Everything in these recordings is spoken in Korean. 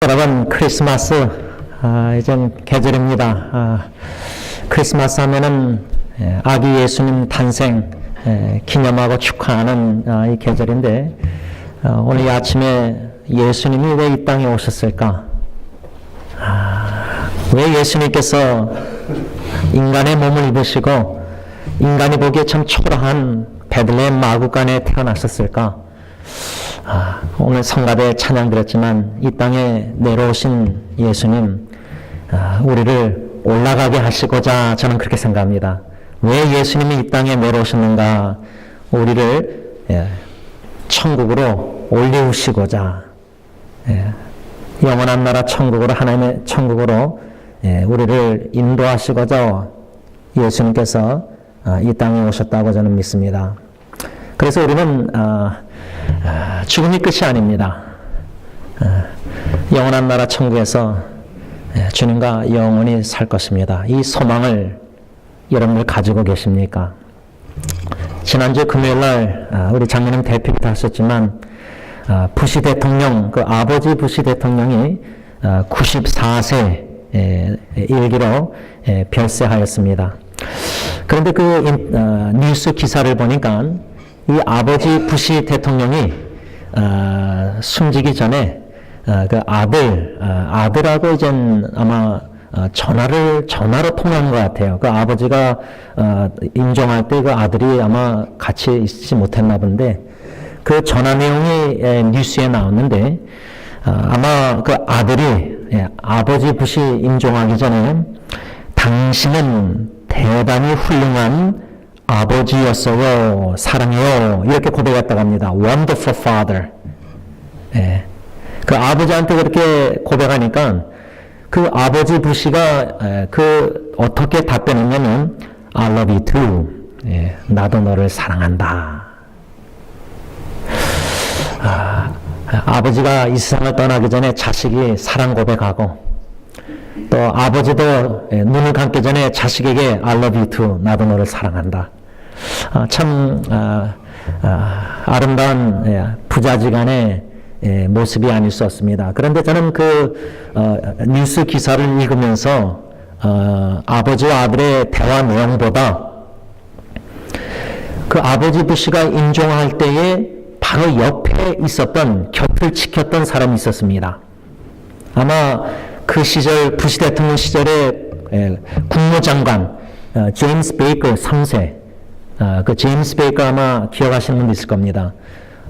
여러분, 크리스마스 이젠 계절입니다. 크리스마스 하면은 아기 예수님 탄생 기념하고 축하하는 이 계절인데, 오늘 이 아침에 예수님이 왜 이 땅에 오셨을까? 왜 예수님께서 인간의 몸을 입으시고 인간이 보기에 참 초라한 베들레헴 마구간에 태어나셨을까? 오늘 성가대 찬양 드렸지만 이 땅에 내려오신 예수님, 우리를 올라가게 하시고자 저는 그렇게 생각합니다. 왜 예수님이 이 땅에 내려오셨는가? 우리를 천국으로 올리우시고자, 영원한 나라 천국으로, 하나님의 천국으로 우리를 인도하시고자 예수님께서 이 땅에 오셨다고 저는 믿습니다. 그래서 우리는 죽음이 끝이 아닙니다. 영원한 나라 천국에서 주님과 영원히 살 것입니다. 이 소망을 여러분들 가지고 계십니까? 지난주 금요일날 우리 장로님 대표기도 하셨지만 부시 대통령, 그 아버지 부시 대통령이 94세 일기로 별세하였습니다. 그런데 그 뉴스 기사를 보니까 이 아버지 부시 대통령이 숨지기 전에 그 아들하고 이젠 아마 전화로 통화한 것 같아요. 그 아버지가 임종할 때 그 아들이 아마 같이 있지 못했나 본데, 그 전화 내용이 뉴스에 나왔는데, 아마 그 아들이 아버지 부시 임종하기 전에 당신은 대단히 훌륭한 아버지였어요, 사랑해요, 이렇게 고백했다고 합니다. Wonderful father. 그 아버지한테 그렇게 고백하니까 그 아버지 부시가 어떻게 답변했냐면 I love you too. 나도 너를 사랑한다. 아버지가 이 세상을 떠나기 전에 자식이 사랑 고백하고, 또 아버지도 눈을 감기 전에 자식에게 I love you too, 나도 너를 사랑한다. 참 아름다운 부자지간의 모습이 아닐 수 없습니다. 그런데 저는 그 뉴스 기사를 읽으면서 아버지와 아들의 대화 내용보다 그 아버지 부시가 임종할 때에 바로 옆에 있었던, 곁을 지켰던 사람이 있었습니다. 아마 그 시절, 부시 대통령 시절에 국무장관 제임스 베이커 3세, 그 제임스 베이커 아마 기억하시는 분도 있을 겁니다.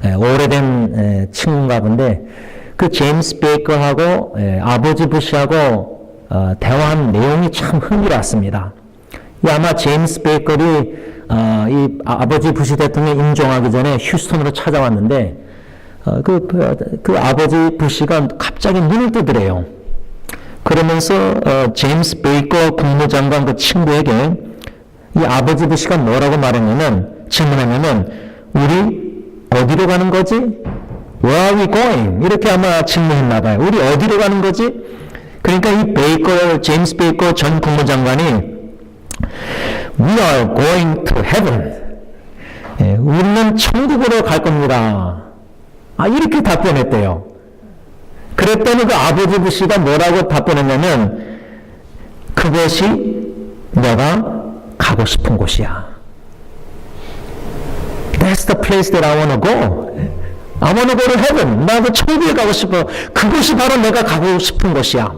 오래된 친구인가 본데, 그 제임스 베이커하고 아버지 부시하고 대화한 내용이 참 흥미로웠습니다. 아마 제임스 베이커이 이 아버지 부시 대통령 임종하기 전에 휴스턴으로 찾아왔는데, 그 아버지 부시가 갑자기 눈을 뜨더래요. 그러면서 제임스 베이커 국무장관 그 친구에게 이 아버지 부시가 뭐라고 말했냐면, 질문하냐면, 우리 어디로 가는 거지? Where are we going? 이렇게 아마 질문했나 봐요. 우리 어디로 가는 거지? 그러니까 이 제임스 베이커 전 국무장관이 We are going to heaven. 우리는 천국으로 갈 겁니다. 이렇게 답변했대요. 그랬더니 그 아버지 부시가 뭐라고 답변했냐면, 그것이 내가 가고 싶은 곳이야. That's the place that I want to go. I want to go to heaven. 나도 천국에 가고 싶어. 그곳이 바로 내가 가고 싶은 곳이야.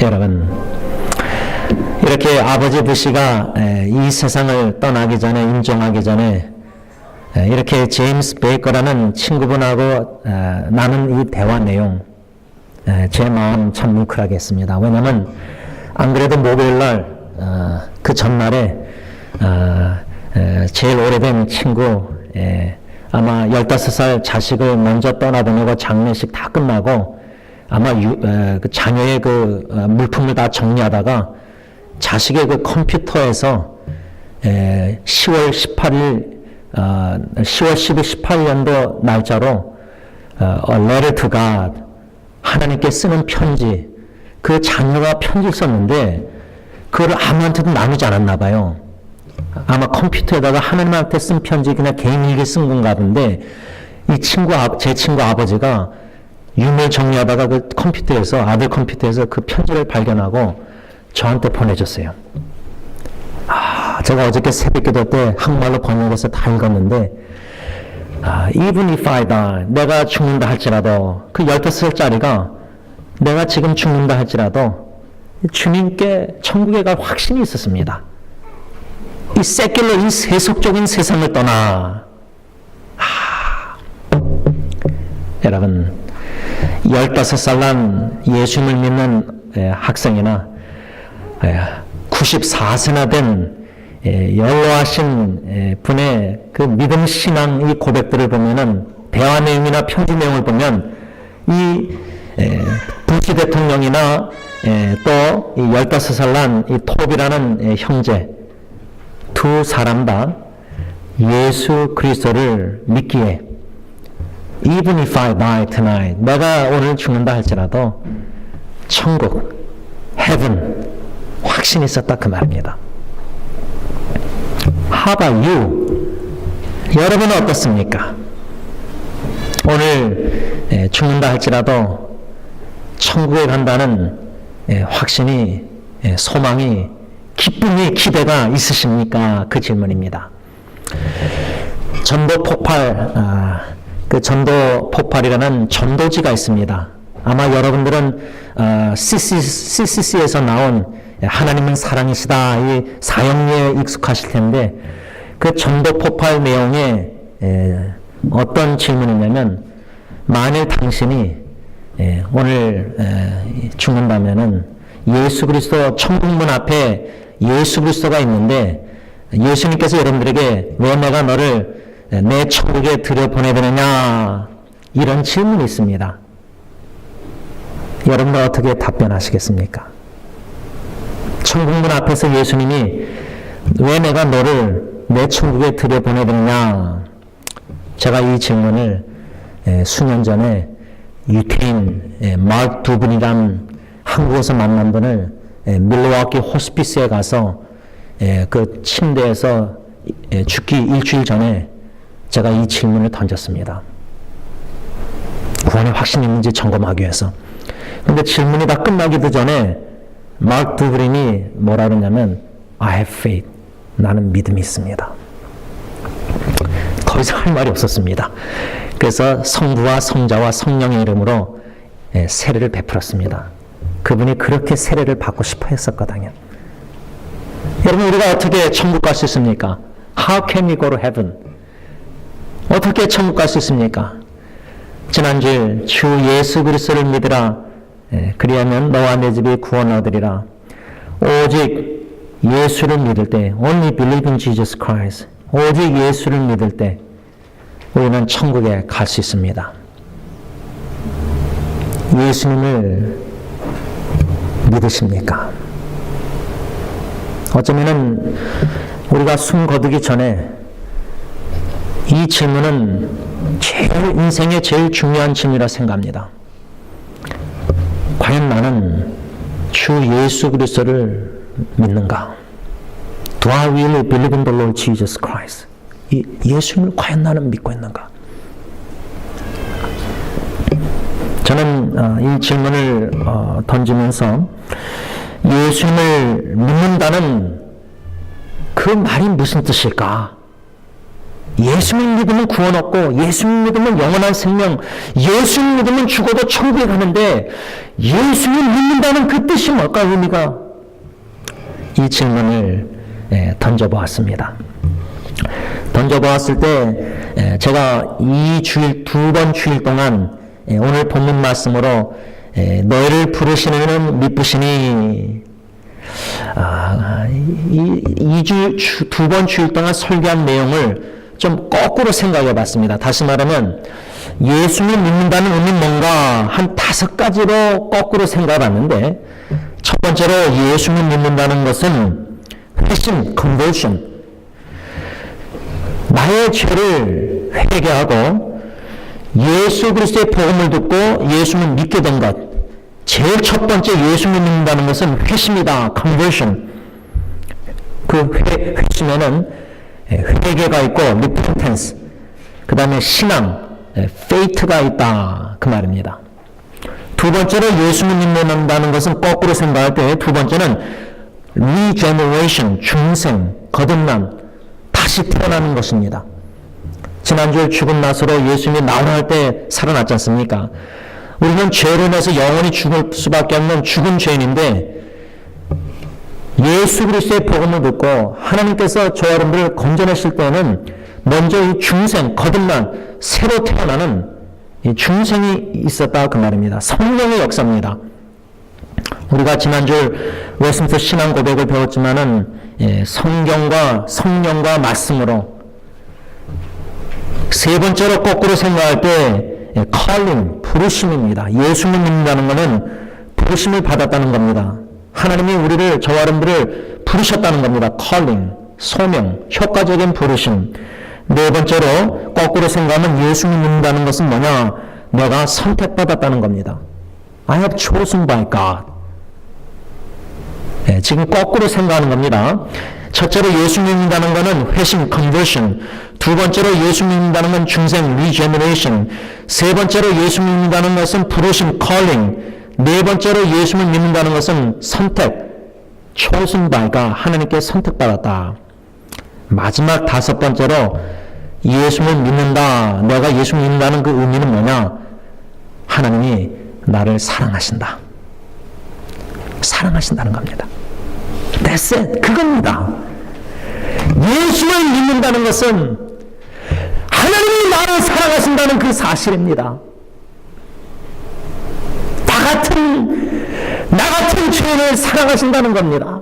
여러분, 이렇게 아버지 부시가 이 세상을 떠나기 전에, 임종하기 전에 이렇게 제임스 베이커라는 친구분하고 나눈 이 대화 내용, 제 마음 참 뭉클하게 했습니다. 왜냐하면 안 그래도 목요일날 그 전날에 제일 오래된 친구, 아마 15살 자식을 먼저 떠나보내고 장례식 다 끝나고 아마 그 자녀의 그 물품을 다 정리하다가 자식의 그 컴퓨터에서 10월 18일, 10월 10일 18년도 날짜로 A letter to God, 하나님께 쓰는 편지, 그 자녀가 편지를 썼는데 그걸 아무한테도 나누지 않았나 봐요. 아마 컴퓨터에다가 하나님한테 쓴 편지 그냥 개인일기 쓴 건가 본데, 제 친구 아버지가 유물 정리하다가 그 컴퓨터에서, 아들 컴퓨터에서 그 편지를 발견하고 저한테 보내줬어요. 제가 어저께 새벽기도 때 한국말로 번역해서 다 읽었는데, even if I die, 내가 죽는다 할지라도, 그 15살짜리가 내가 지금 죽는다 할지라도 주님께 천국에 갈 확신이 있었습니다. 이 세큘러, 이 세속적인 세상을 떠나. 여러분, 15살 난 예수님을 믿는 학생이나 94세나 된 연로하신 분의 그 믿음 신앙 이 고백들을 보면은, 대화 내용이나 편지 내용을 보면, 이 부시 대통령이나 또 이 15살 난 이 톱이라는 형제 두 사람 다 예수 그리스도를 믿기에 even if I die tonight, 내가 오늘 죽는다 할지라도 천국, heaven 확신이 있었다 그 말입니다. How about you? 여러분은 어떻습니까? 오늘 죽는다 할지라도 천국에 간다는 확신이, 소망이, 기쁨이, 기대가 있으십니까? 그 질문입니다. 전도 폭발, 그 전도 폭발이라는 전도지가 있습니다. 아마 여러분들은 CCC에서 나온 하나님은 사랑이시다 이 사형리에 익숙하실 텐데, 그 전도 폭발 내용에 어떤 질문이냐면, 만일 당신이 오늘 죽는다면은 예수 그리스도 천국문 앞에 예수 그리스도가 있는데, 예수님께서 여러분들에게 왜 내가 너를 내 천국에 들여보내드느냐, 이런 질문이 있습니다. 여러분들 어떻게 답변하시겠습니까? 천국문 앞에서 예수님이 왜 내가 너를 내 천국에 들여보내드느냐. 제가 이 질문을 수년 전에 유태인 마크 두분이란 한국에서 만난 분을 밀워키 호스피스에 가서 그 침대에서 죽기 일주일 전에 제가 이 질문을 던졌습니다. 구원의 확신이 있는지 점검하기 위해서. 근데 질문이 다 끝나기도 전에 마크 두브린이 뭐라 그러냐면, I have faith. 나는 믿음이 있습니다. 더 이상 할 말이 없었습니다. 그래서 성부와 성자와 성령의 이름으로 세례를 베풀었습니다. 그분이 그렇게 세례를 받고 싶어 했었거든요. 여러분, 우리가 어떻게 천국 갈 수 있습니까? How can we go to heaven? 어떻게 천국 갈 수 있습니까? 지난주일 주 예수 그리스도를 믿으라. 그리하면 너와 내 집이 구원을 얻으리라. 오직 예수를 믿을 때, only believe in Jesus Christ. 오직 예수를 믿을 때 우리는 천국에 갈 수 있습니다. 예수님을 믿으십니까? 어쩌면은 우리가 숨 거두기 전에 이 질문은 인생의 제일 중요한 질문이라 생각합니다. 과연 나는 주 예수 그리스도를 믿는가? Do I really believe in the Lord Jesus Christ? 이 예수님을 과연 나는 믿고 있는가? 저는 이 질문을 던지면서 예수님을 믿는다는 그 말이 무슨 뜻일까? 예수님 믿으면 구원 얻고, 예수님 믿으면 영원한 생명, 예수님 믿으면 죽어도 천국에 가는데, 예수님 믿는다는 그 뜻이 뭘까, 의미가? 이 질문을 던져보았습니다. 던져보았을 때 제가 이 주일, 두 번 주일 동안 오늘 본문 말씀으로 너희를 부르시는 이는 미쁘시니, 두 번 주일 동안 설교한 내용을 좀 거꾸로 생각해 봤습니다. 다시 말하면 예수님 믿는다는 의미는 뭔가 한 5가지로 거꾸로 생각해 봤는데, 첫 번째로 예수님 믿는다는 것은 회심, conversion. 나의 죄를 회개하고 예수 그리스도의 복음을 듣고 예수님을 믿게 된 것. 제일 첫 번째 예수님을 믿는다는 것은 회심이다. conversion. 그 회심에는 회개가 있고 repentance, 그 다음에 신앙, faith가 있다 그 말입니다. 두 번째로 예수를 믿는다는 것은 거꾸로 생각할 때 두 번째는 regeneration, 중생, 거듭남, 다시 태어나는 것입니다. 지난주에 죽은 나사로 예수님이 나오할 때 살아났지 않습니까? 우리는 죄로 인해서 영원히 죽을 수밖에 없는 죽은 죄인인데 예수 그리스도의 복음을 듣고 하나님께서 저와 여러분들을 건져내실 때는 먼저 이 중생, 거듭난, 새로 태어나는 이 중생이 있었다 그 말입니다. 성령의 역사입니다. 우리가 지난주 웨스민스터 신앙 고백을 배웠지만은 성경과 성령과 말씀으로 세 번째로 거꾸로 생각할 때 calling, 부르심입니다. 예수를 믿는다는 것은 부르심을 받았다는 겁니다. 하나님이 우리를, 저와 여러분들을 부르셨다는 겁니다. calling, 소명, 효과적인 부르심. 네 번째로 거꾸로 생각하면 예수를 믿는다는 것은 뭐냐? 내가 선택받았다는 겁니다. I have chosen by God. 지금 거꾸로 생각하는 겁니다. 첫째로 예수 믿는다는 것은 회심, conversion. 두 번째로 예수 믿는다는 건 중생, regeneration. 세 번째로 예수 믿는다는 것은 부르심, calling. 네 번째로 예수를 믿는다는 것은 선택, chosen by가 하나님께 선택받았다. 마지막 다섯 번째로 예수를 믿는다. 내가 예수 믿는다는 그 의미는 뭐냐? 하나님이 나를 사랑하신다. 사랑하신다는 겁니다. That's it. 그겁니다. 예수를 믿는다는 것은 하나님이 나를 사랑하신다는 그 사실입니다. 나 같은 죄인을 사랑하신다는 겁니다.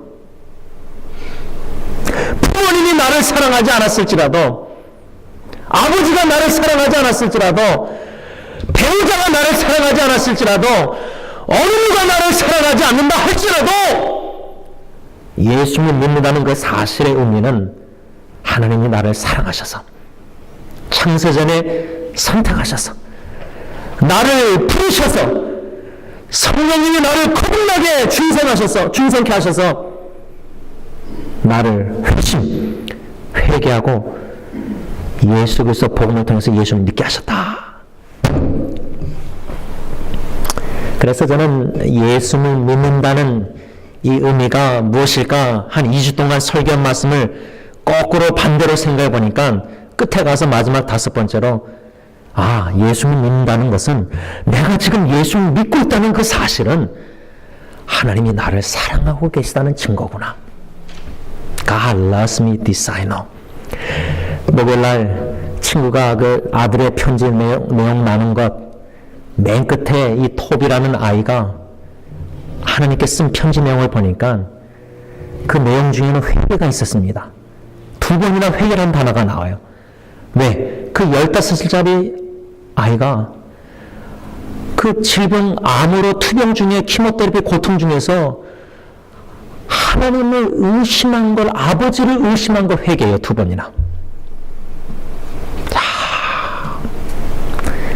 부모님이 나를 사랑하지 않았을지라도, 아버지가 나를 사랑하지 않았을지라도, 배우자가 나를 사랑하지 않았을지라도, 어느 누가 나를 사랑하지 않는다 할지라도 예수를 믿는다는 그 사실의 의미는 하나님이 나를 사랑하셔서 창세전에 선택하셔서 나를 부르셔서 성령님이 나를 거듭나게 중생케 하셔서 나를 회개하고 예수 그리스도 복음을 통해서 예수를 믿게 하셨다. 그래서 저는 예수를 믿는다는 이 의미가 무엇일까? 한 2주 동안 설교 말씀을 거꾸로 반대로 생각해 보니까 끝에 가서 마지막 다섯 번째로 예수를 믿는다는 것은 내가 지금 예수를 믿고 있다는 그 사실은 하나님이 나를 사랑하고 계시다는 증거구나. God loves me, this I know. 목요일날 친구가 그 아들의 편지 내용 나눈 것 맨 끝에 이 톱이라는 아이가 하나님께 쓴 편지 내용을 보니까 그 내용 중에는 회개가 있었습니다. 두 번이나 회개라는 단어가 나와요. 왜? 그 15살짜리 아이가 그 질병, 암으로 투병 중에 키모테라피 고통 중에서 하나님을 의심한 걸, 아버지를 의심한 걸 회개해요. 두 번이나.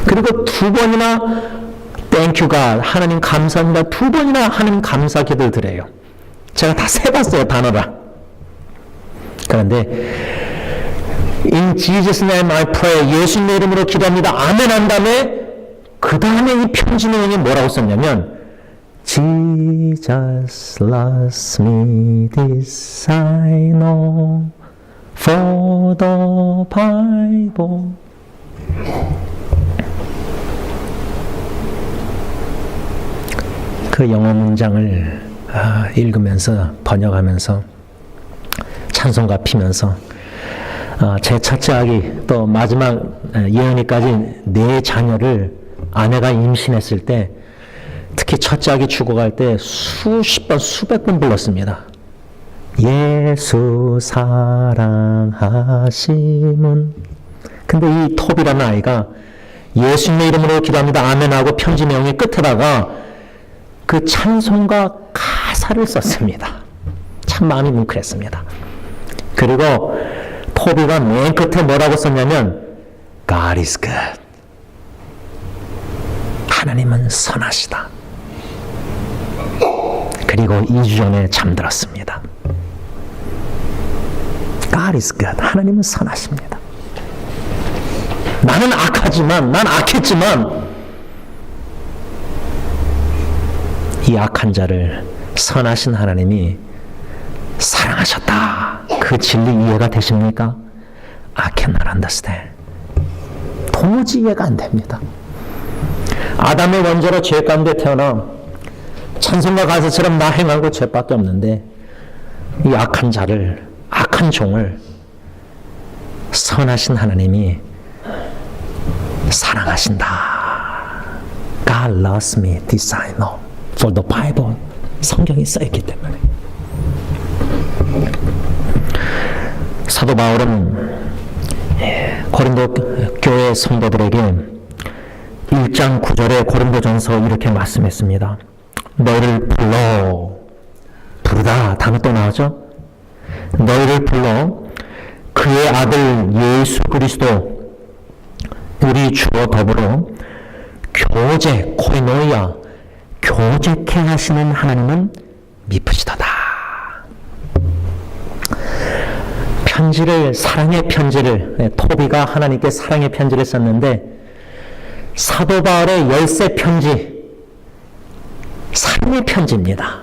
그리고 두 번이나 Thank you God, 하나님 감사합니다. 두 번이나 하나님 감사 기도를 드려요. 제가 다 세봤어요, 단어라. 그런데 In Jesus' name I pray, 예수님의 이름으로 기도합니다. 아멘 한 다음에 그 다음에 이 편지 내용이 뭐라고 썼냐면 Jesus loves me, this I know, for the Bible. 그 영어 문장을 읽으면서 번역하면서 찬송가 피면서 제 첫째 아기 또 마지막 예언이까지 네 자녀를 아내가 임신했을 때 특히 첫째 아기 죽어갈 때 수십 번 수백 번 불렀습니다. 예수 사랑하심은. 근데 이 톱이라는 아이가 예수님의 이름으로 기도합니다. 아멘하고 편지 내용의 끝에다가 그 찬송가 가사를 썼습니다. 참 마음이 뭉클했습니다. 그리고 토비가 맨 끝에 뭐라고 썼냐면 God is good. 하나님은 선하시다. 그리고 2주 전에 잠들었습니다. God is good. 하나님은 선하십니다. 나는 악하지만, 난 악했지만 이 악한 자를 선하신 하나님이 사랑하셨다. 그 진리 이해가 되십니까? I cannot understand. 도무지 이해가 안 됩니다. 아담의 원죄로 죄 가운데 태어나 찬송가 가사처럼 나 행하고 죄밖에 없는데 이 악한 자를, 악한 종을 선하신 하나님이 사랑하신다. God loves me, this I know. For the Bible. 성경이 써있기 때문에. 사도 바울은 고린도 교회 성도들에게 1장 9절에 고린도전서 이렇게 말씀했습니다. 너희를 부르다 단어 또 나오죠? 너희를 불러 그의 아들 예수 그리스도 우리 주와 더불어 교제, 코이노이아, 교제케 하시는 하나님은 미쁘시도다. 편지를, 사랑의 편지를, 토비가 하나님께 사랑의 편지를 썼는데 사도 바울의 열세 편지, 사랑의 편지입니다.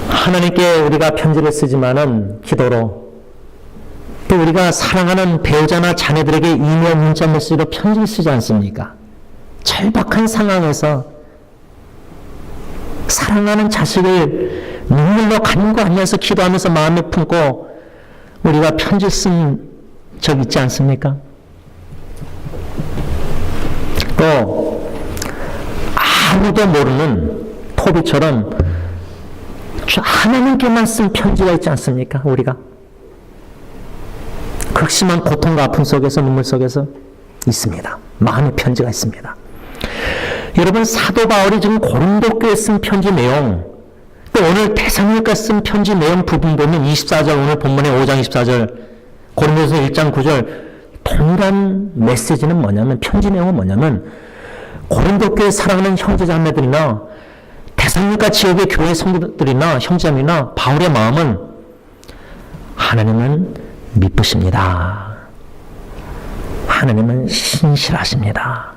하나님께 우리가 편지를 쓰지만은 기도로, 또 우리가 사랑하는 배우자나 자녀들에게 이메일, 문자, 메시지로 편지를 쓰지 않습니까? 절박한 상황에서 사랑하는 자식을 눈물로 간구하면서 기도하면서 마음에 품고 우리가 편지 쓴 적 있지 않습니까? 또 아무도 모르는 토비처럼 하나님께만 쓴 편지가 있지 않습니까? 우리가 극심한 고통과 아픔 속에서, 눈물 속에서 있습니다. 마음의 편지가 있습니다. 여러분, 사도 바울이 지금 고린도 교회에 쓴 편지 내용, 또 오늘 데살로니가 쓴 편지 내용 부분 보면 24절, 오늘 본문의 5장 24절, 고린도서 1장 9절 동일한 메시지는 뭐냐면, 편지 내용은 뭐냐면 고린도 교회 사랑하는 형제자매들이나 데살로니가 지역의 교회 성도들이나 형제자매나 바울의 마음은 하나님은 미쁘십니다. 하나님은 신실하십니다.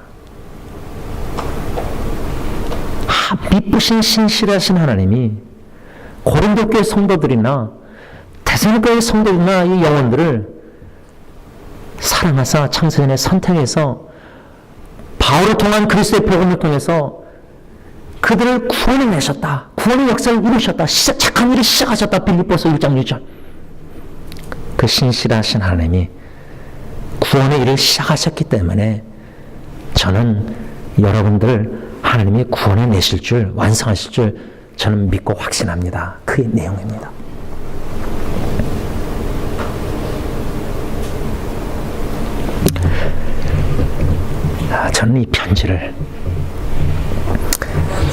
미쁘신 신실하신 하나님이 고린도 교회 성도들이나 데살로니가 교회 성도들이나 이 영혼들을 사랑하사 창세전에 선택해서 바울을 통한 그리스도의 복음을 통해서 그들을 구원해 내셨다. 구원의 역사를 이루셨다. 착한 일을 시작하셨다. 빌립보서 1장 6절. 그 신실하신 하나님이 구원의 일을 시작하셨기 때문에 저는 여러분들 하나님이 구원해 내실 줄, 완성하실 줄 저는 믿고 확신합니다. 그 내용입니다. 저는 이 편지를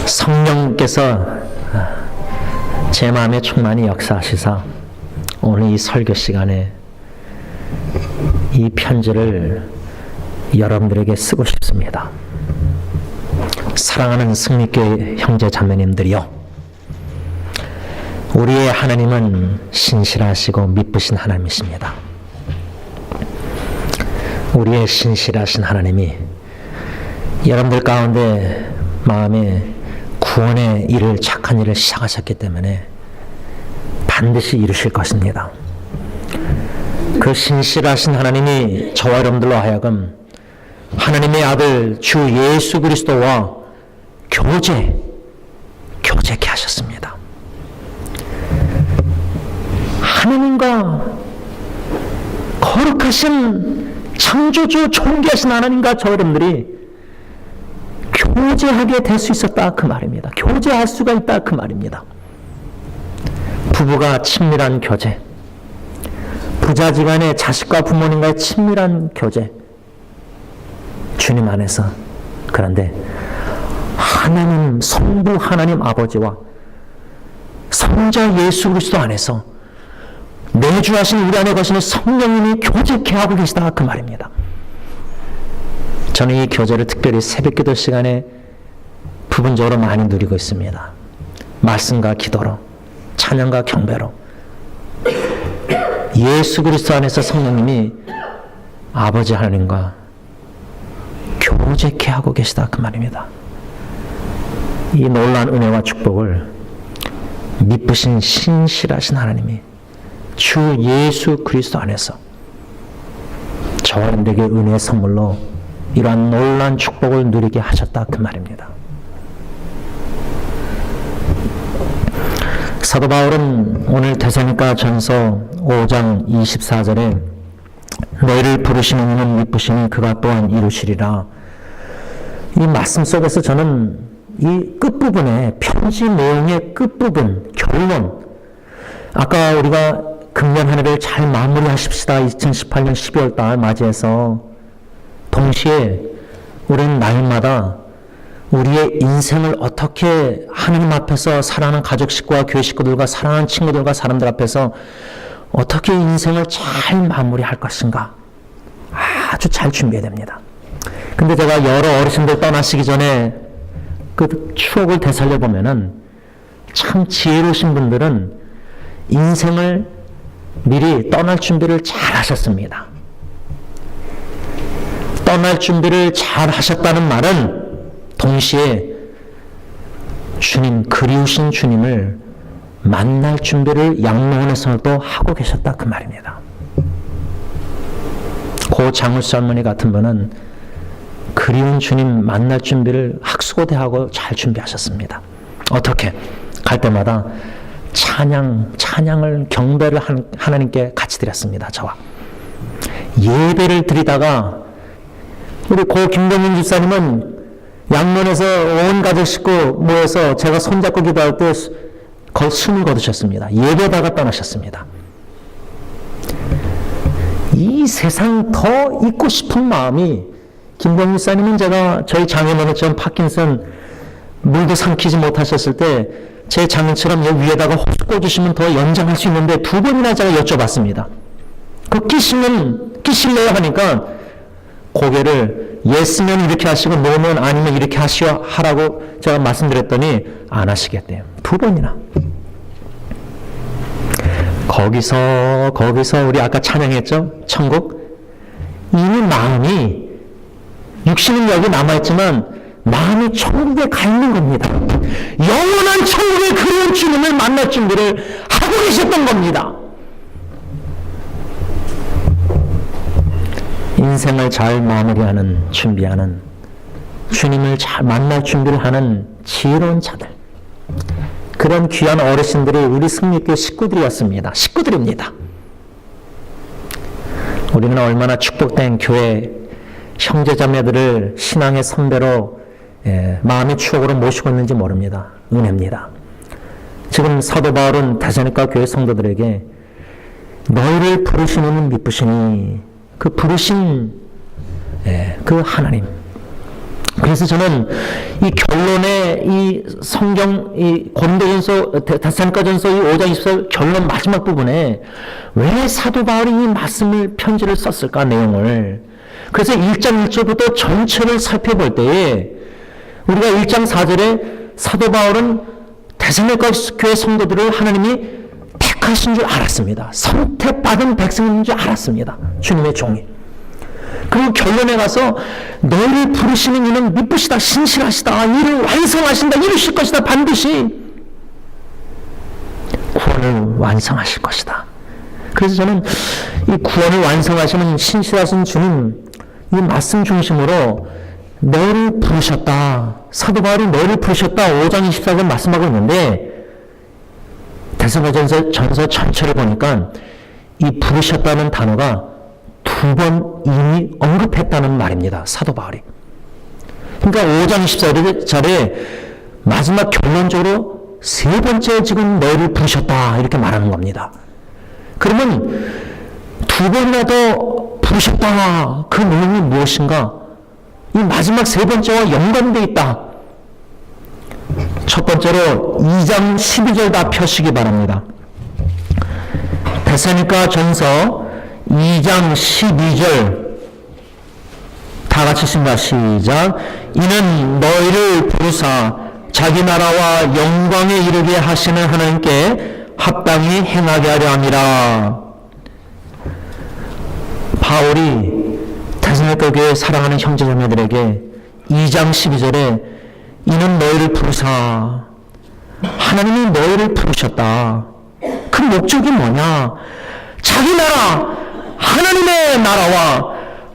성령께서 제 마음에 충만히 역사하시사 오늘 이 설교 시간에 이 편지를 여러분들에게 쓰고 싶습니다. 사랑하는 승리교회 형제 자매님들이요, 우리의 하나님은 신실하시고 미쁘신 하나님이십니다. 우리의 신실하신 하나님이 여러분들 가운데 마음에 구원의 일을, 착한 일을 시작하셨기 때문에 반드시 이루실 것입니다. 그 신실하신 하나님이 저와 여러분들로 하여금 하나님의 아들 주 예수 그리스도와 교제케 하셨습니다. 하나님과 거룩하신 창조주 존귀하신 하나님과 저 여러분들이 교제하게 될 수 있었다 그 말입니다. 교제할 수가 있다 그 말입니다. 부부가 친밀한 교제, 부자지간에 자식과 부모님과의 친밀한 교제, 주님 안에서. 그런데 하나님, 성부 하나님 아버지와 성자 예수 그리스도 안에서 내주하신 우리 안에 거시는 성령님이 교제케 하고 계시다 그 말입니다. 저는 이 교제를 특별히 새벽기도 시간에 부분적으로 많이 누리고 있습니다. 말씀과 기도로, 찬양과 경배로 예수 그리스도 안에서 성령님이 아버지 하나님과 교제케 하고 계시다 그 말입니다. 이 놀라운 은혜와 축복을 미쁘신 신실하신 하나님이 주 예수 그리스도 안에서 저와 여러분들에게 은혜의 선물로 이러한 놀라운 축복을 누리게 하셨다 그 말입니다. 사도 바울은 오늘 데살로니가 전서 5장 24절에 너희를 부르시는 이는 미쁘시니 그가 또한 이루시리라. 이 말씀 속에서 저는 이 끝부분에 편지 내용의 끝부분 결론, 아까 우리가 금년 한 해를 잘 마무리하십시다 2018년 12월 달 맞이해서 동시에 우리는 날마다 우리의 인생을 어떻게 하나님 앞에서 사랑하는 가족 식구와 교회 식구들과 사랑하는 친구들과 사람들 앞에서 어떻게 인생을 잘 마무리할 것인가 아주 잘 준비해야 됩니다. 근데 제가 여러 어르신들 떠나시기 전에 그 추억을 되살려 보면은 참 지혜로우신 분들은 인생을 미리 떠날 준비를 잘 하셨습니다. 떠날 준비를 잘 하셨다는 말은 동시에 주님, 그리우신 주님을 만날 준비를 양로원에서도 하고 계셨다 그 말입니다. 고 장울수 할머니 같은 분은 그리운 주님 만날 준비를 학수고대하고 잘 준비하셨습니다. 어떻게? 갈 때마다 찬양을 경배를 하나님께 같이 드렸습니다. 저와 예배를 드리다가 우리 고 김동윤 집사님은 양면에서 온 가족 식구 모여서 제가 손잡고 기도할 때 숨을 거두셨습니다. 예배다가 떠나셨습니다. 이 세상 더 있고 싶은 마음이 김동윤 집사님은 제가 저희 장인어른처럼 파킨슨 물도 삼키지 못하셨을 때 제 장인처럼 여기 위에다가 호수 꽂으시면 더 연장할 수 있는데 2번이나 제가 여쭤봤습니다. 그 끼실래요 하니까 고개를 예스면 이렇게 하시고 노면 아니면 이렇게 하라고 제가 말씀드렸더니 안 하시겠대요. 2번이나. 거기서 우리 아까 찬양했죠? 천국? 이미 마음이 육신은 여기 남아있지만 마음이 천국에 가 있는 겁니다. 영원한 천국의 그리운 주님을 만날 준비를 하고 계셨던 겁니다. 인생을 잘 마무리하는, 준비하는, 주님을 잘 만날 준비를 하는 지혜로운 자들, 그런 귀한 어르신들이 우리 승리교회 식구들이었습니다. 식구들입니다. 우리는 얼마나 축복된 교회 형제자매들을 신앙의 선배로 마음의 추억으로 모시고 있는지 모릅니다. 은혜입니다. 지금 사도 바울은 데살로니가 교회 성도들에게 너희를 부르시는 미쁘시니 그 부르신 그 하나님. 그래서 저는 이 결론에 이 성경 이 고린도전서 데살로니가전서 이 5장 24절 결론 마지막 부분에 왜 사도 바울이 이 말씀을 편지를 썼을까 내용을. 그래서 1장 1절부터 전체를 살펴볼 때에 우리가 1장 4절에 사도 바울은 데살로니가 교회 성도들을 하나님이 택하신 줄 알았습니다. 선택받은 백성인 줄 알았습니다. 주님의 종이. 그리고 결론에 가서 너희를 부르시는 이는 미쁘시다, 신실하시다, 이를 완성하신다, 이루실 것이다, 반드시 구원을 완성하실 것이다. 그래서 저는 이 구원을 완성하시는 신실하신 주님 이 말씀 중심으로 너를 부르셨다. 사도 바울이 너를 부르셨다. 5장 24절 말씀하고 있는데 데살로니가전서 전체를 보니까 이 부르셨다는 단어가 2번 이미 언급했다는 말입니다. 사도 바울이. 그러니까 5장 24절에 마지막 결론적으로 3번째 지금 너를 부르셨다 이렇게 말하는 겁니다. 그러면 2번이라도 부르셨다. 그 내용이 무엇인가? 이 마지막 3번째와 연관되어 있다. 첫 번째로 2장 12절 다 펴시기 바랍니다. 데살로니가 전서 2장 12절 다 같이 읽습니다. 시작. 이는 너희를 부르사 자기 나라와 영광에 이르게 하시는 하나님께 합당히 행하게 하려 함이라. 바울이 데살로니가 교회 사랑하는 형제자매들에게 2장 12절에 이는 너희를 부르사. 하나님이 너희를 부르셨다. 그 목적이 뭐냐? 자기 나라, 하나님의 나라와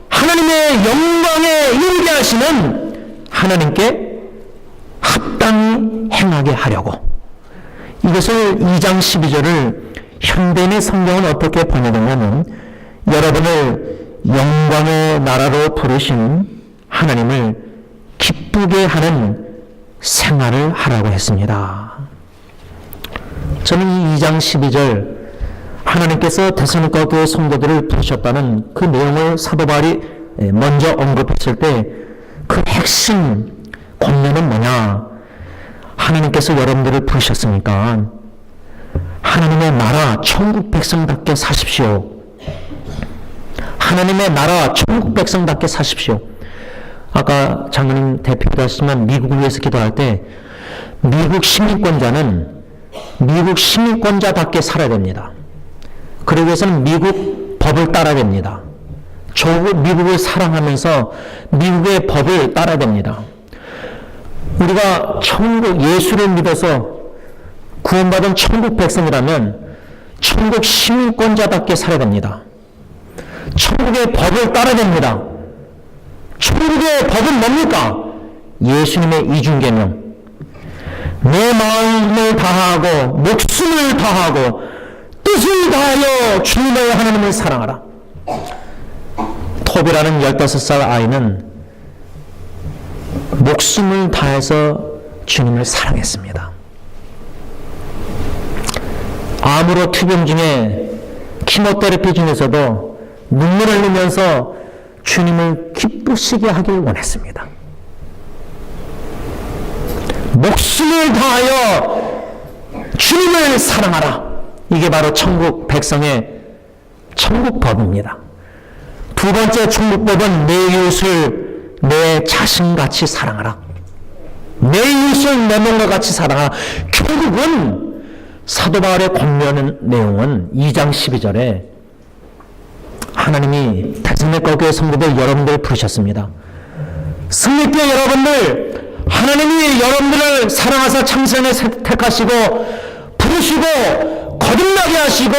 하나님의 영광에 이르게 하시는 하나님께 합당히 행하게 하려고. 이것을 2장 12절을 현대인의 성경은 어떻게 번역했냐면, 여러분을 영광의 나라로 부르신 하나님을 기쁘게 하는 생활을 하라고 했습니다. 저는 이 2장 12절 하나님께서 데살로니가 교회 성도들을 부르셨다는 그 내용을 사도 바울이 먼저 언급했을 때 그 핵심 권면은 뭐냐? 하나님께서 여러분들을 부르셨으니까 하나님의 나라 천국 백성답게 사십시오. 하나님의 나라 천국 백성답게 사십시오. 아까 장로님 대표도 하시지만 미국을 위해서 기도할 때 미국 시민권자는 미국 시민권자답게 살아야 됩니다. 그러기 위해서는 미국 법을 따라야 됩니다. 미국을 사랑하면서 미국의 법을 따라야 됩니다. 우리가 예수를 믿어서 구원받은 천국 백성이라면 천국 시민권자답게 살아야 됩니다. 천국의 법을 따라야 됩니다. 천국의 법은 뭡니까? 예수님의 이중계명. 내 마음을 다하고 목숨을 다하고 뜻을 다하여 주님의 하나님을 사랑하라. 톱이라는 15살 아이는 목숨을 다해서 주님을 사랑했습니다. 암으로 투병 중에 키모테라피 중에서도 눈물을 흘리면서 주님을 기쁘시게 하길 원했습니다. 목숨을 다하여 주님을 사랑하라. 이게 바로 천국 백성의 천국법입니다. 두 번째 천국법은 내 이웃을 내 자신같이 사랑하라. 내 이웃을 내 몸과 같이 사랑하라. 결국은 사도 바울의 권면 내용은 2장 12절에 하나님이 데살로니가 교회 성도들 여러분들을 부르셨습니다. 승리교회 여러분들, 하나님이 여러분들을 사랑하사 창세전에 택하시고 부르시고 거듭나게 하시고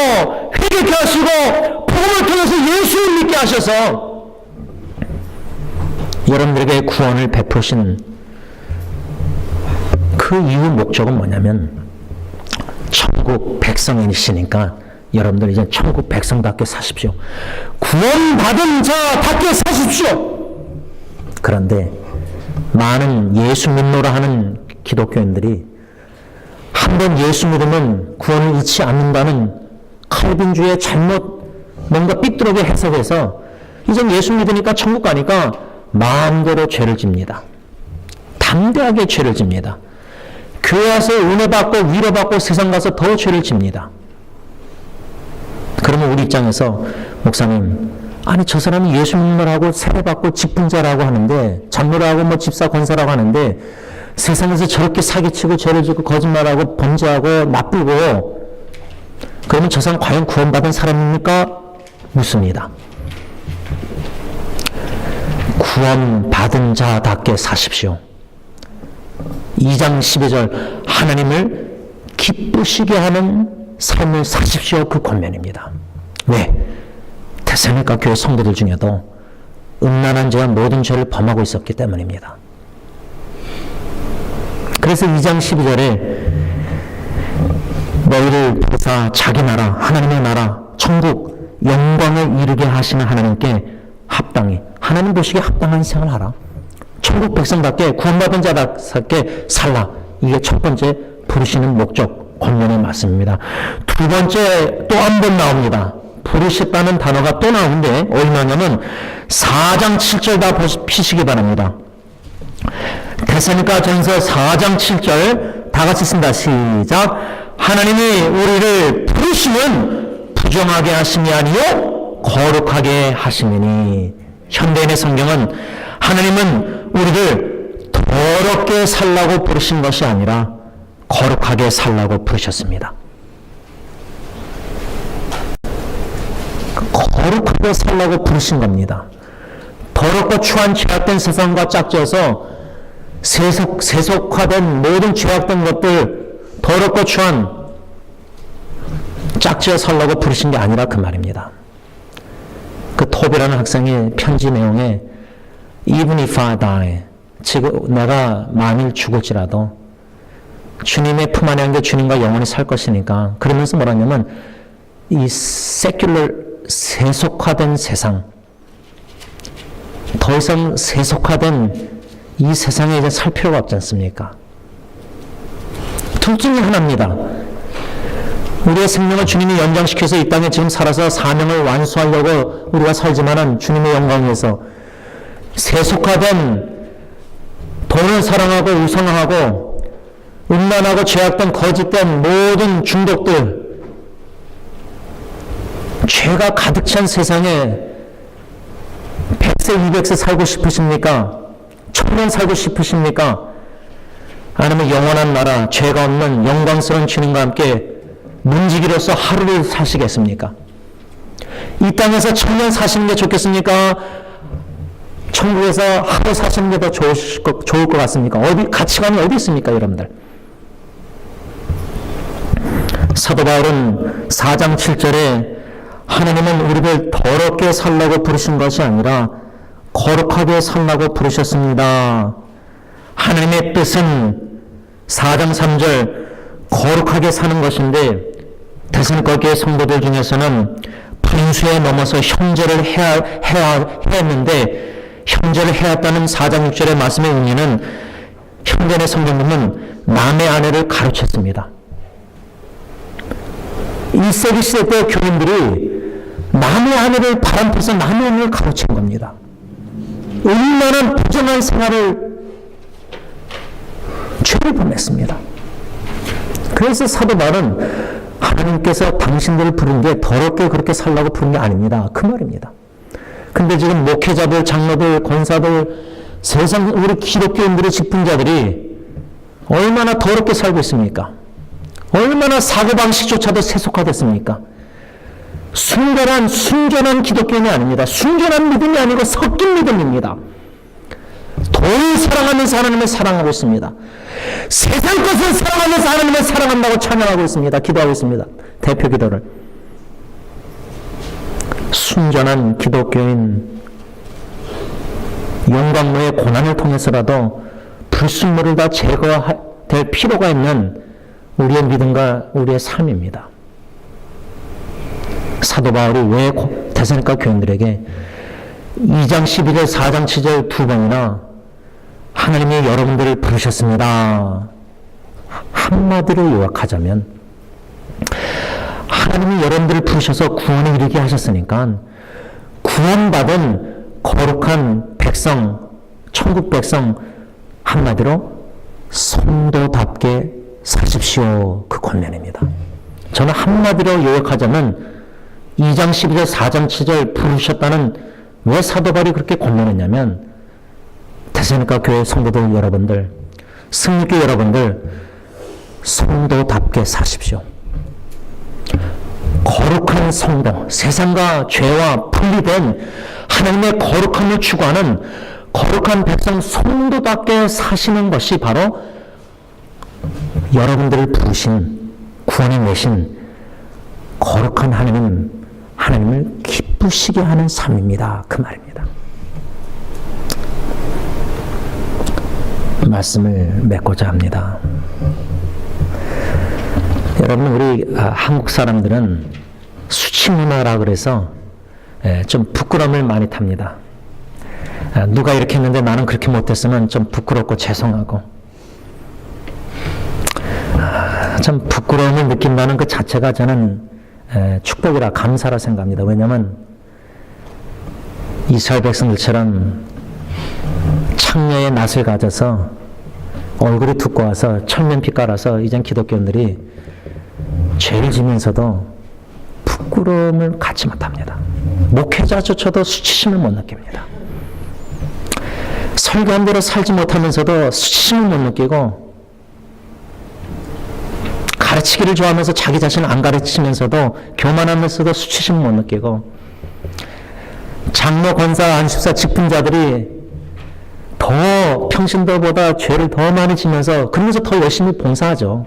회개케 하시고 복음을 통해서 예수를 믿게 하셔서 여러분들에게 구원을 베푸신 그 이유 목적은 뭐냐면 천국 백성이시니까 여러분들 이제 천국 백성답게 사십시오. 구원받은 자답게 사십시오. 그런데 많은 예수 믿노라 하는 기독교인들이 한번 예수 믿으면 구원을 잃지 않는다는 칼빈주의 잘못 뭔가 삐뚤하게 해석해서 이젠 예수 믿으니까 천국 가니까 마음대로 죄를 집니다. 담대하게 죄를 집니다. 교회 와서 은혜 받고 위로받고 세상 가서 더 죄를 집니다. 그러면 우리 입장에서 목사님, 아니 저 사람이 예수 믿노라고 세례받고 직분자라고 하는데 장로라고 뭐 집사 권사라고 하는데 세상에서 저렇게 사기치고 죄를 짓고 거짓말하고 범죄하고 나쁘고 그러면 저 사람 과연 구원받은 사람입니까? 묻습니다. 구원받은 자답게 사십시오. 2장 12절 하나님을 기쁘시게 하는 삶을 사십시오. 그 권면입니다. 왜? 데살로니가 교회 성도들 중에도 음란한 죄와 모든 죄를 범하고 있었기 때문입니다. 그래서 2장 12절에 너희를 부르사 자기 나라, 하나님의 나라, 천국, 영광을 이루게 하시는 하나님께 합당히, 하나님 보시기에 합당한 생활을 하라. 천국 백성답게 구원받은 자답게 살라. 이게 첫 번째 부르시는 목적, 권면의 말씀입니다. 두 번째 또 한 번 나옵니다. 부르셨다는 단어가 또 나오는데 얼마냐면 4장 7절 다 보시기 바랍니다. 데살로니가 전서 4장 7절 다 같이 쓴다. 시작. 하나님이 우리를 부르시면 부정하게 하심이 아니요 거룩하게 하심이니. 현대인의 성경은 하나님은 우리를 더럽게 살라고 부르신 것이 아니라 거룩하게 살라고 부르셨습니다. 거룩하게 살라고 부르신 겁니다. 더럽고 추한 죄악된 세상과 짝지어서 세속화된 모든 죄악된 것들 더럽고 추한 짝지어 살라고 부르신 게 아니라 그 말입니다. 그 톱이라는 학생의 편지 내용에 Even if I die, 지금 내가 만일 죽을지라도 주님의 품 안에 안겨 주님과 영원히 살 것이니까, 그러면서 뭐라냐면 이 secular 세속화된 세상, 더 이상 세속화된 이 세상에 이제 살 필요가 없지 않습니까? 둘 중에 하나입니다. 우리의 생명을 주님이 연장시켜서 이 땅에 지금 살아서 사명을 완수하려고 우리가 살지만은 주님의 영광 위해서 세속화된 돈을 사랑하고 우상하고 음란하고 죄악된 거짓된 모든 중독들, 죄가 가득 찬 세상에 100세 200세 살고 싶으십니까? 1000년 살고 싶으십니까? 아니면 영원한 나라, 죄가 없는 영광스러운 주님과 함께 문지기로서 하루를 사시겠습니까? 이 땅에서 1000년 사시는 게 좋겠습니까? 천국에서 하루 사시는 게 더 좋을 것 같습니까? 가치관이 어디 있습니까, 여러분들? 사도 바울은 4장 7절에 하나님은 우리를 더럽게 살라고 부르신 것이 아니라 거룩하게 살라고 부르셨습니다. 하나님의 뜻은 4장 3절 거룩하게 사는 것인데, 데살로니가 교회 성도들 중에서는 분수에 넘어서 형제를 해야 했는데, 형제를 해왔다는 4장 6절의 말씀의 의미는 형제의 성경님은 남의 아내를 가르쳤습니다. 1세기 시대 때 교인들이 남의 아내를 바람펴서 남의 아내를 가르친 겁니다. 얼마나 부정한 생활을, 죄를 범했습니다. 그래서 사도 바울은 하나님께서 당신들을 부른 게 더럽게 그렇게 살라고 부른 게 아닙니다. 그 말입니다. 근데 지금 목회자들, 장로들, 권사들, 세상 우리 기독교인들의 직분자들이 얼마나 더럽게 살고 있습니까? 얼마나 사고방식조차도 세속화됐습니까? 순전한 기독교인이 아닙니다. 순전한 믿음이 아니고 섞인 믿음입니다. 돈을 사랑하면서 하나님을 사랑하고 있습니다. 세상 것을 사랑하면서 하나님을 사랑한다고 찬양하고 있습니다. 기도하고 있습니다. 대표 기도를. 순전한 기독교인, 영광로의 고난을 통해서라도 불순물을 다 제거될 필요가 있는 우리의 믿음과 우리의 삶입니다. 사도 바울이 왜 데살로니가 교인들에게 2장 12절, 4장 7절 두 번이나 하나님이 여러분들을 부르셨습니다. 한마디로 요약하자면 하나님이 여러분들을 부르셔서 구원에 이르게 하셨으니까 구원받은 거룩한 백성, 천국 백성, 한마디로 성도답게 사십시오. 그 권면입니다. 저는 한마디로 요약하자면 2장 12절, 4장 7절 부르셨다는 왜 사도 바울이 그렇게 권면했냐면 데살로니가 교회 성도들 여러분들, 승리교회 여러분들, 성도답게 사십시오. 거룩한 성도, 세상과 죄와 분리된 하나님의 거룩함을 추구하는 거룩한 백성 성도답게 사시는 것이 바로 여러분들을 부르신, 구원해 내신 거룩한 하나님을 기쁘시게 하는 삶입니다. 그 말입니다. 말씀을 맺고자 합니다. 여러분, 우리 한국 사람들은 수치 문화라 그래서 좀 부끄러움을 많이 탑니다. 누가 이렇게 했는데 나는 그렇게 못했으면 좀 부끄럽고 죄송하고, 참 부끄러움을 느낀다는 그 자체가 저는 축복이라 감사라 생각합니다. 왜냐하면 이스라엘 백성들처럼 창녀의 낯을 가져서 얼굴이 두꺼워서 철면피 깔아서 이젠 기독교인들이 죄를 지면서도 부끄러움을 갖지 못합니다. 목회자조차도 수치심을 못 느낍니다. 설교한 대로 살지 못하면서도 수치심을 못 느끼고, 가르치기를 좋아하면서 자기 자신을 안 가르치면서도 교만하면서도 수치심을 못 느끼고, 장로, 권사, 안식사, 직분자들이 더 평신도보다 죄를 더 많이 지면서 그러면서 더 열심히 봉사하죠.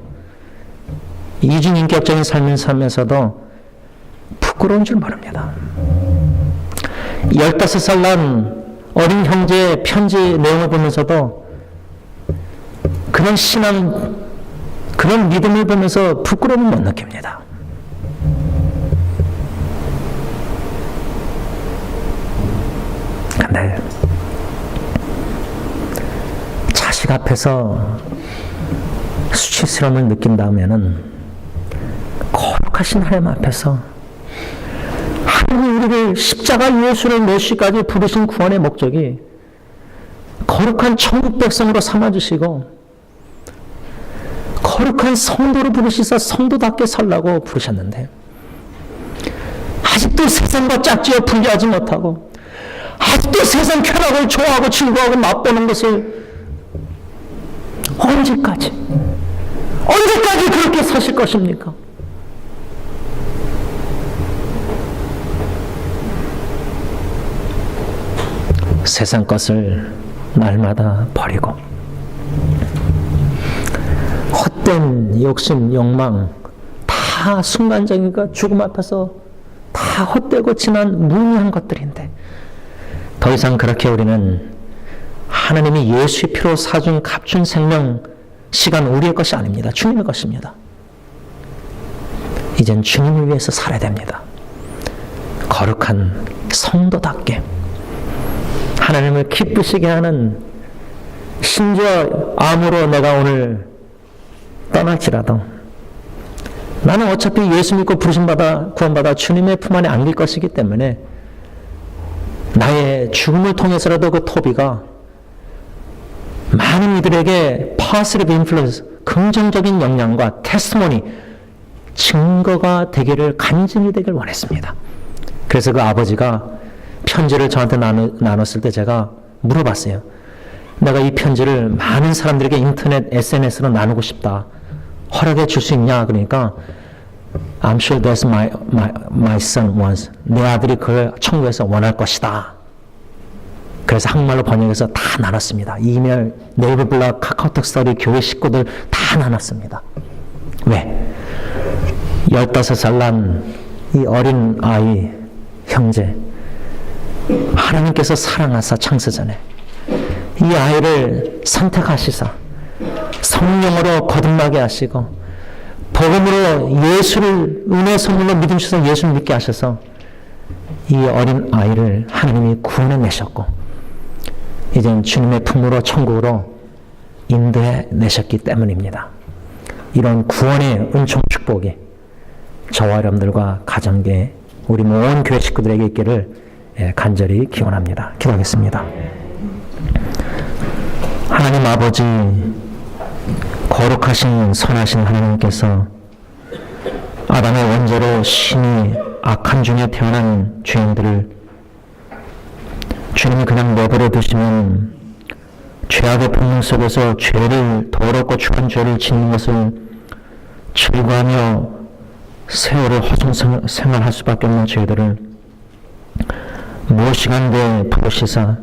이중인격적인 삶을 살면서도 부끄러운 줄 모릅니다. 15살 난 어린 형제의 편지 내용을 보면서도 그런 신앙, 그런 믿음을 보면서 부끄러움을 못 느낍니다. 근데 자식 앞에서 수치스러움을 느낀다면은 거룩하신 하나님 앞에서 하나님 우리를 십자가 예수를 메시까지 부르신 구원의 목적이 거룩한 천국 백성으로 삼아주시고 거룩한 성도로 부르시사 성도답게 살라고 부르셨는데 아직도 세상과 짝지어 분리하지 못하고 아직도 세상 쾌락을 좋아하고 즐거워하고 맛보는 것을 언제까지 그렇게 사실 것입니까? 세상 것을 날마다 버리고 헛된 욕심, 욕망 다 순간적이니까 죽음 앞에서 다 헛되고 지난 무의미한 것들인데 더 이상 그렇게 우리는 하나님이 예수의 피로 사준 값준 생명, 시간 우리의 것이 아닙니다. 주님의 것입니다. 이젠 주님을 위해서 살아야 됩니다. 거룩한 성도답게 하나님을 기쁘시게 하는 심지어 암으로 내가 오늘 떠날지라도 나는 어차피 예수 믿고 부르심받아 구원받아 주님의 품 안에 안길 것이기 때문에 나의 죽음을 통해서라도 그 토비가 많은 이들에게 positive influence, 긍정적인 영향과 테스티모니, 증거가 되기를 간증이 되길 원했습니다. 그래서 그 아버지가 편지를 저한테 나눴을 때 제가 물어봤어요. 내가 이 편지를 많은 사람들에게 인터넷, SNS로 나누고 싶다. 허락해 줄 수 있냐? 그러니까 I'm sure that's my son wants. 내 아들이 그걸 천국에서 원할 것이다. 그래서 한국말로 번역해서 다 나눴습니다. 이메일, 네이버 블로그, 카카오톡 스토리, 교회 식구들 다 나눴습니다. 왜? 15살 난 이 어린 아이, 형제, 하나님께서 사랑하사 창세전에 이 아이를 선택하시사 성령으로 거듭나게 하시고 복음으로 예수를 은혜 선물로 믿음 주셔서 예수를 믿게 하셔서 이 어린 아이를 하나님이 구원해 내셨고 이젠 주님의 품으로 천국으로 인도해 내셨기 때문입니다. 이런 구원의 은총 축복이 저와 여러분들과 가정계 우리 모든 교회 식구들에게 있기를 간절히 기원합니다. 기도하겠습니다. 하나님 아버지, 거룩하신 선하신 하나님께서 아담의 원죄로 신이 악한 중에 태어난 죄인들을 주님이 그냥 내버려 두시면 죄악의 본능 속에서 죄를 더럽고 추한 죄를 짓는 것을 즐거워하며 세월을 허송생활할 수밖에 없는 죄들을 무엇이간데 부르시사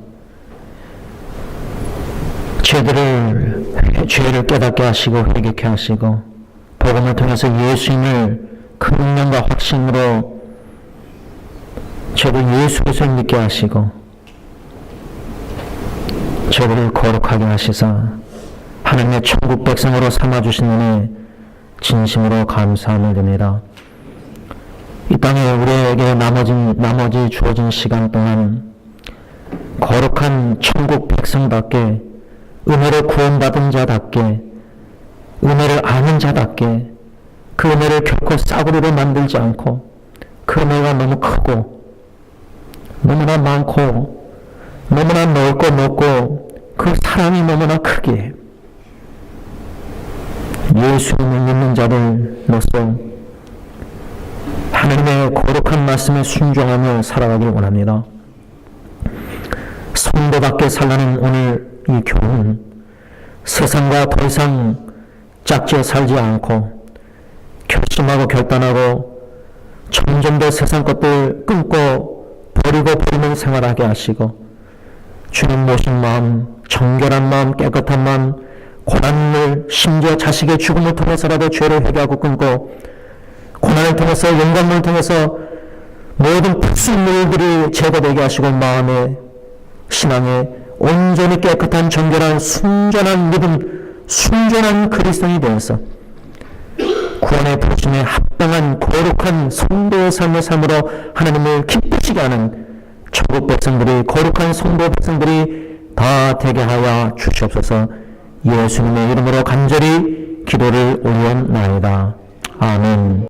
죄를 깨닫게 하시고 회개케 하시고 복음을 통해서 예수님을 그 능력과 확신으로 저를 예수 그리스도를 믿게 하시고 저를 거룩하게 하시사 하나님의 천국 백성으로 삼아주신 은혜 진심으로 감사함을 드립니다. 이 땅에 우리에게 나머지 주어진 시간 동안 거룩한 천국 백성답게 은혜를 구원받은 자답게 은혜를 아는 자답게 그 은혜를 결코 싸구려로 만들지 않고 그 은혜가 너무 크고 너무나 많고 너무나 넓고 높고 그 사랑이 너무나 크기에 예수님을 믿는 자들로서 하나님의 거룩한 말씀에 순종하며 살아가길 원합니다. 성도답게 살라는 오늘 이 교훈은 세상과 더 이상 짝지어 살지 않고 결심하고 결단하고 점점 더 세상 것들 끊고 버리는 생활하게 하시고 주님 모신 마음 정결한 마음, 깨끗한 마음, 고난을 심지어 자식의 죽음을 통해서라도 죄를 회개하고 끊고 고난을 통해서 영광을 통해서 모든 불순물들이 제거되게 하시고 마음의 신앙에 온전히 깨끗한 정결한 순전한 믿음, 순전한 그리스도인이 되어서 구원의 부르심에 합당한 거룩한 성도의 삶을 삶으로 하나님을 기쁘시게 하는 천국 백성들이, 거룩한 성도 백성들이 다 되게 하여 주시옵소서. 예수님의 이름으로 간절히 기도를 올려나이다. 아멘.